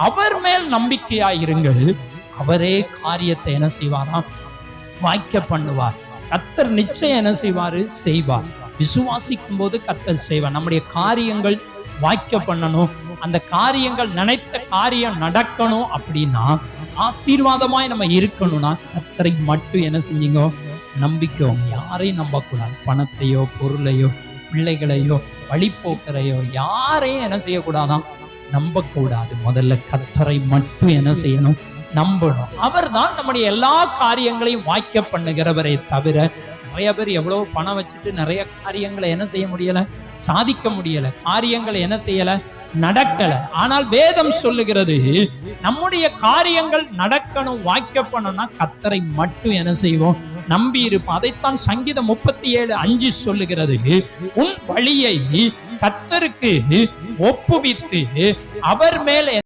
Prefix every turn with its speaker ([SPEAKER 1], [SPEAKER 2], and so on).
[SPEAKER 1] அவர் மேல் நம்பிக்கையாயிருங்கள். அவரே காரியத்தை என்ன செய்வாராம்? வாய்க்க பண்ணுவார். கர்த்தர் நிச்சயம் என்ன செய்வாரு? செய்வார். விசுவாசிக்கும் போது கர்த்தர் செய்வார். நம்முடைய காரியங்கள் வாய்க்க பண்ணணும், அந்த காரியங்கள் நினைத்த காரியம் நடக்கணும் அப்படின்னா, ஆசீர்வாதமாய் நம்ம இருக்கணும்னா கர்த்தரை மட்டும் என்ன செஞ்சீங்க? நம்பிக்கோம். யாரையும் நம்பக்கூடாது. பணத்தையோ பொருளையோ பிள்ளைகளையோ வழிபோக்கரையோ யாரையும் என்ன செய்யக்கூடாதான்? நம்பக்கூடாது. முதல்ல கர்த்தரை மட்டும் என்ன செய்யணும்? நம்பணும். அவர் தான் நம்முடைய எல்லா காரியங்களையும் வாய்க்க பண்ணுகிறவரை தவிர, நிறைய பேர் எவ்வளவு பணம் வச்சுட்டு நிறைய காரியங்களை என்ன செய்ய முடியல? சாதிக்க முடியல. காரியங்களை என்ன செய்யல? நடக்கல. ஆனால் வேதம் சொல்லுகிறது, நம்முடைய காரியங்கள் நடக்கணும், வாய்க்கப்படணும்னா கர்த்தரை மட்டும் என்ன செய்வோம்? நம்பி இருப்போம். அதைத்தான் சங்கீதம் 37:5 சொல்லுகிறது, உன் வழியை கர்த்தருக்கு ஒப்புவித்து அவர் மேல்